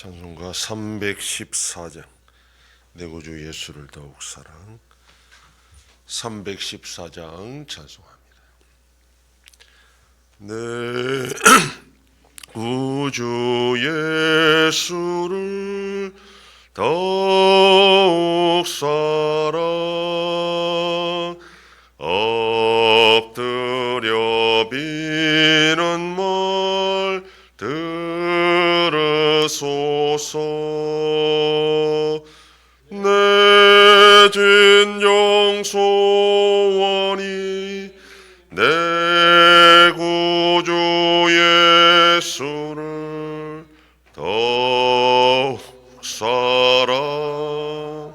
찬송가 314장 내 구주 예수를 더욱 사랑 314장 찬송합니다. 내 구주 예수를 더욱 사랑 엎드려 비는 말 들으소서. 내 진정 소원이 내 구주 예수를 더욱 사랑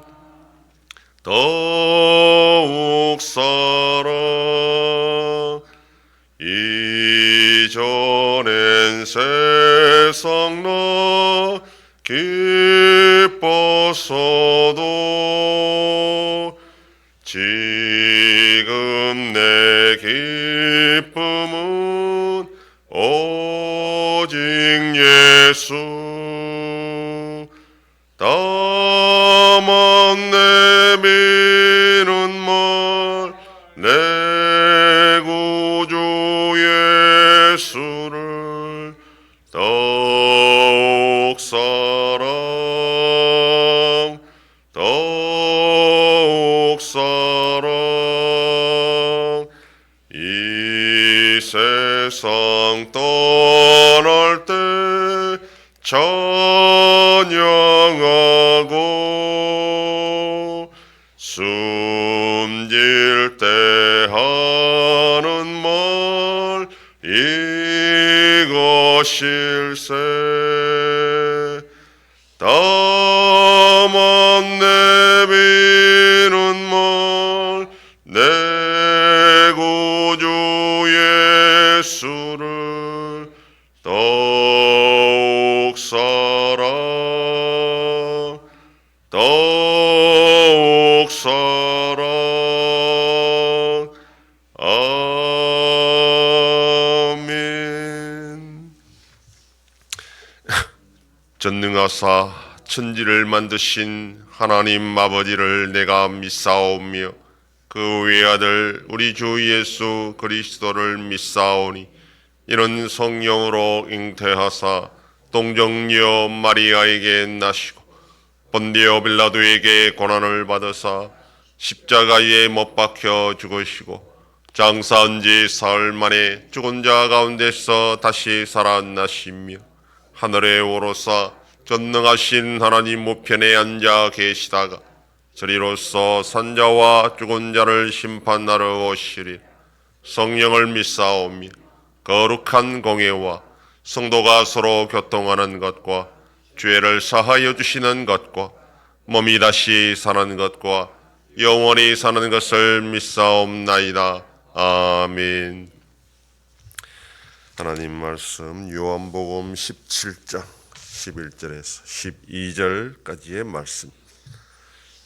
더욱 사랑 이전엔 세상 나 기뻤어도 지금 내 기쁨은 오직 예수. 다만 내미는 말 내 구주 예수를 더욱 사랑 더욱 사랑 이 세상 떠날 때 찬양하고 숨질 때 하는 말 이것일세. 다만 내미는 말 내 구주 예수를 더욱 사랑 더욱 사랑 아멘. 전능하사 천지를 만드신 하나님 아버지를 내가 믿사오며 그 외아들 우리 주 예수 그리스도를 믿사오니 이는 성령으로 잉태하사 동정녀 마리아에게 나시고 본디오 빌라도에게 고난을 받으사 십자가에 못 박혀 죽으시고 장사한 지 사흘 만에 죽은 자 가운데서 다시 살아나시며 하늘에 오르사 전능하신 하나님 우편에 앉아 계시다가 저리로서 산자와 죽은 자를 심판하러 오시리. 성령을 믿사오며 거룩한 공예와 성도가 서로 교통하는 것과 죄를 사하여 주시는 것과 몸이 다시 사는 것과 영원히 사는 것을 믿사옵나이다. 아멘. 하나님 말씀 요한복음 17장 11절에서 12절까지의 말씀,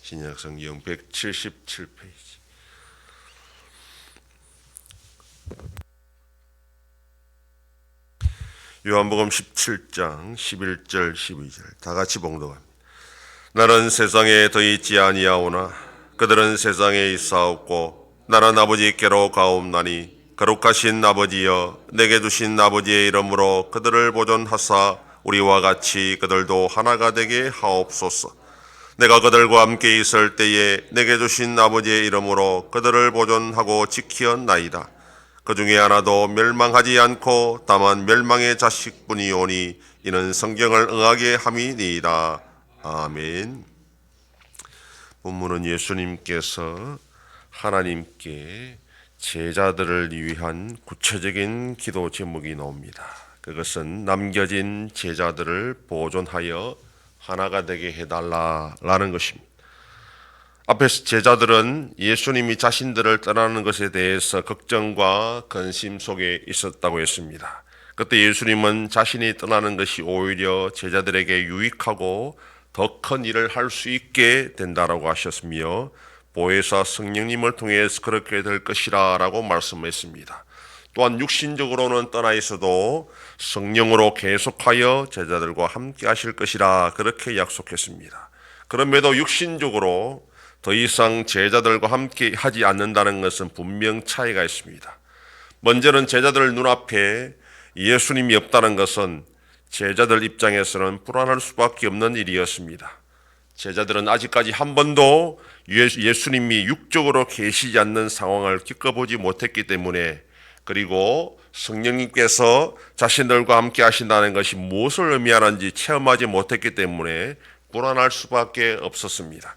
신약성경 177페이지. 요한복음 17장 11절 12절 다 같이 봉독합니다. 나는 세상에 더 있지 아니하오나 그들은 세상에 있사옵고 나는 아버지께로 가옵나니 거룩하신 아버지여 내게 두신 아버지의 이름으로 그들을 보존하사 우리와 같이 그들도 하나가 되게 하옵소서. 내가 그들과 함께 있을 때에 내게 주신 아버지의 이름으로 그들을 보존하고 지키었나이다. 그 중에 하나도 멸망하지 않고 다만 멸망의 자식뿐이오니 이는 성경을 응하게 함이니이다. 아멘. 본문은 예수님께서 하나님께 제자들을 위한 구체적인 기도 제목이 나옵니다. 그것은 남겨진 제자들을 보존하여 하나가 되게 해달라라는 것입니다. 앞에서 제자들은 예수님이 자신들을 떠나는 것에 대해서 걱정과 근심 속에 있었다고 했습니다. 그때 예수님은 자신이 떠나는 것이 오히려 제자들에게 유익하고 더 큰 일을 할 수 있게 된다라고 하셨으며 보혜사 성령님을 통해서 그렇게 될 것이라 라고 말씀했습니다. 또한 육신적으로는 떠나 있어도 성령으로 계속하여 제자들과 함께 하실 것이라 그렇게 약속했습니다. 그럼에도 육신적으로 더 이상 제자들과 함께 하지 않는다는 것은 분명 차이가 있습니다. 먼저는 제자들 눈앞에 예수님이 없다는 것은 제자들 입장에서는 불안할 수밖에 없는 일이었습니다. 제자들은 아직까지 한 번도 예수님이 육적으로 계시지 않는 상황을 겪어보지 못했기 때문에, 그리고 성령님께서 자신들과 함께 하신다는 것이 무엇을 의미하는지 체험하지 못했기 때문에 불안할 수밖에 없었습니다.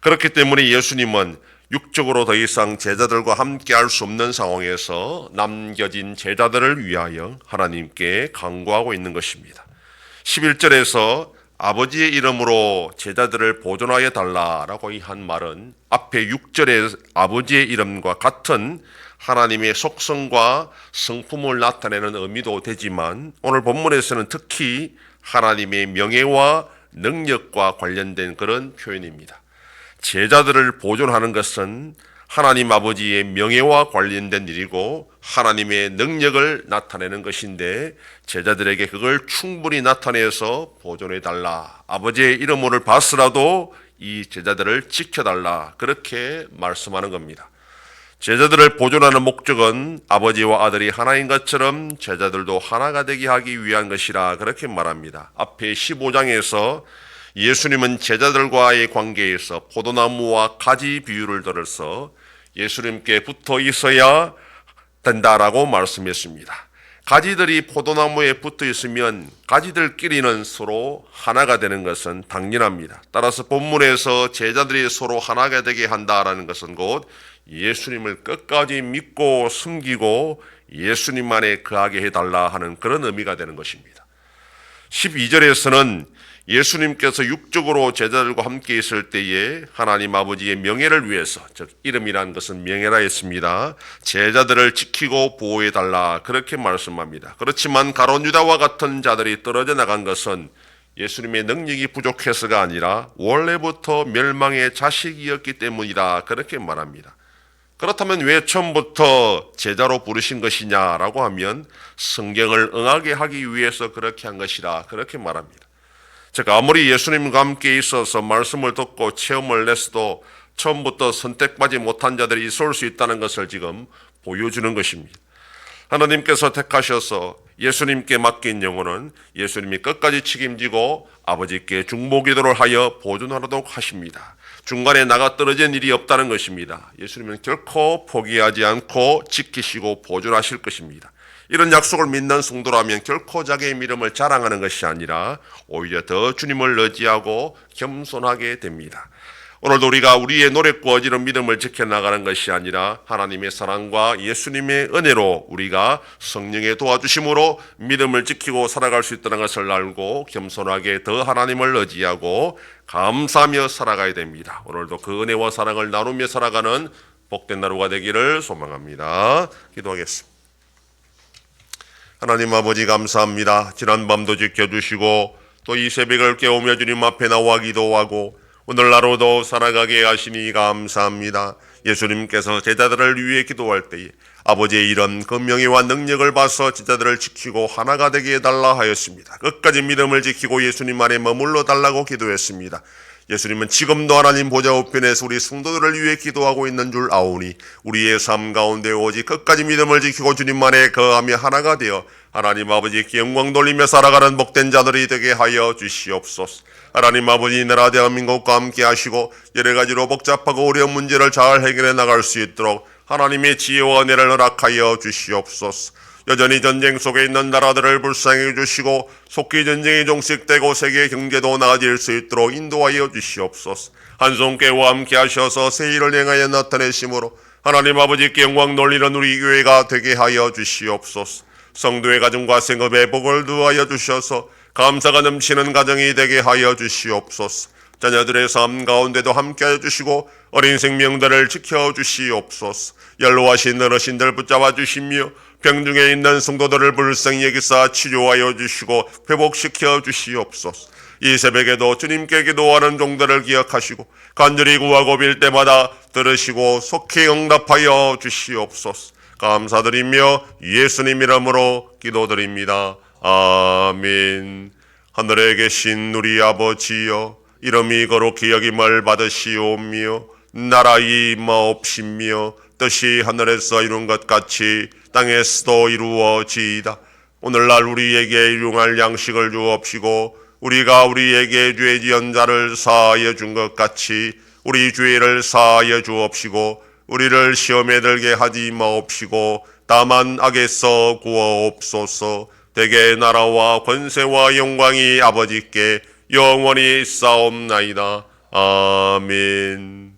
그렇기 때문에 예수님은 육적으로 더 이상 제자들과 함께 할 수 없는 상황에서 남겨진 제자들을 위하여 하나님께 간구하고 있는 것입니다. 11절에서 아버지의 이름으로 제자들을 보존하여 달라라고 한 말은 앞에 6절의 아버지의 이름과 같은 하나님의 속성과 성품을 나타내는 의미도 되지만, 오늘 본문에서는 특히 하나님의 명예와 능력과 관련된 그런 표현입니다. 제자들을 보존하는 것은 하나님 아버지의 명예와 관련된 일이고 하나님의 능력을 나타내는 것인데, 제자들에게 그걸 충분히 나타내서 보존해달라, 아버지의 이름을 봐서라도 이 제자들을 지켜달라, 그렇게 말씀하는 겁니다. 제자들을 보존하는 목적은 아버지와 아들이 하나인 것처럼 제자들도 하나가 되게 하기 위한 것이라 그렇게 말합니다. 앞에 15장에서 예수님은 제자들과의 관계에서 포도나무와 가지 비유를 들어서 예수님께 붙어 있어야 된다라고 말씀했습니다. 가지들이 포도나무에 붙어 있으면 가지들끼리는 서로 하나가 되는 것은 당연합니다. 따라서 본문에서 제자들이 서로 하나가 되게 한다라는 것은 곧 예수님을 끝까지 믿고 숨기고 예수님 안에 거하게 해달라 하는 그런 의미가 되는 것입니다. 12절에서는 예수님께서 육적으로 제자들과 함께 있을 때에 하나님 아버지의 명예를 위해서, 즉 이름이라는 것은 명예라 했습니다, 제자들을 지키고 보호해달라 그렇게 말씀합니다. 그렇지만 가룟 유다와 같은 자들이 떨어져 나간 것은 예수님의 능력이 부족해서가 아니라 원래부터 멸망의 자식이었기 때문이다 그렇게 말합니다. 그렇다면 왜 처음부터 제자로 부르신 것이냐라고 하면 성경을 응하게 하기 위해서 그렇게 한 것이라 그렇게 말합니다. 즉 아무리 예수님과 함께 있어서 말씀을 듣고 체험을 냈어도 처음부터 선택받지 못한 자들이 있을 수 있다는 것을 지금 보여주는 것입니다. 하나님께서 택하셔서 예수님께 맡긴 영혼은 예수님이 끝까지 책임지고 아버지께 중보기도를 하여 보존하도록 하십니다. 중간에 나가 떨어진 일이 없다는 것입니다. 예수님은 결코 포기하지 않고 지키시고 보존하실 것입니다. 이런 약속을 믿는 성도라면 결코 자기의 믿음을 자랑하는 것이 아니라 오히려 더 주님을 의지하고 겸손하게 됩니다. 오늘도 우리가 우리의 노력과 의지로 믿음을 지켜나가는 것이 아니라 하나님의 사랑과 예수님의 은혜로 우리가 성령의 도와주심으로 믿음을 지키고 살아갈 수 있다는 것을 알고 겸손하게 더 하나님을 의지하고 감사하며 살아가야 됩니다. 오늘도 그 은혜와 사랑을 나누며 살아가는 복된 하루가 되기를 소망합니다. 기도하겠습니다. 하나님 아버지 감사합니다. 지난 밤도 지켜주시고 또 이 새벽을 깨우며 주님 앞에 나와 기도하고 오늘 하루도 살아가게 하시니 감사합니다. 예수님께서 제자들을 위해 기도할 때에 아버지의 이런 그 명예와 능력을 봐서 제자들을 지키고 하나가 되게 해달라 하였습니다. 끝까지 믿음을 지키고 예수님 안에 머물러 달라고 기도했습니다. 예수님은 지금도 하나님 보좌 우편에서 우리 성도들을 위해 기도하고 있는 줄 아오니 우리의 삶 가운데 오직 끝까지 믿음을 지키고 주님 안에 거하며 하나가 되어 하나님 아버지께 영광 돌리며 살아가는 복된 자들이 되게 하여 주시옵소서. 하나님 아버지, 나라 대한민국과 함께 하시고 여러 가지로 복잡하고 어려운 문제를 잘 해결해 나갈 수 있도록 하나님의 지혜와 은혜를 허락하여 주시옵소서. 여전히 전쟁 속에 있는 나라들을 불쌍히 주시고 속히 전쟁이 종식되고 세계 경제도 나아질 수 있도록 인도하여 주시옵소서. 한송교회와 함께 하셔서 새 일을 행하여 나타내심으로 하나님 아버지께 영광 돌리는 우리 교회가 되게 하여 주시옵소서. 성도의 가정과 생업에 복을 두하여 주셔서 감사가 넘치는 가정이 되게 하여 주시옵소서. 자녀들의 삶 가운데도 함께하여 주시고 어린 생명들을 지켜주시옵소서. 연로하신 어르신들 붙잡아 주시며 병중에 있는 성도들을 불쌍히 여기사 치료하여 주시고 회복시켜 주시옵소서. 이 새벽에도 주님께 기도하는 종들을 기억하시고 간절히 구하고 빌 때마다 들으시고 속히 응답하여 주시옵소서. 감사드리며 예수님 이름으로 기도드립니다. 아멘. 하늘에 계신 우리 아버지여, 이름이 거룩히 여김을 받으시오며 나라의 임하옵시며 뜻이 하늘에서 이룬 것 같이 땅에서도 이루어지이다. 오늘날 우리에게 일용할 양식을 주옵시고 우리가 우리에게 죄 지은 자를 사하여 준 것 같이 우리 죄를 사하여 주옵시고 우리를 시험에 들게 하지 마옵시고 다만 악에서 구하옵소서. 대개 나라와 권세와 영광이 아버지께 영원히 있사옵나이다. 아멘.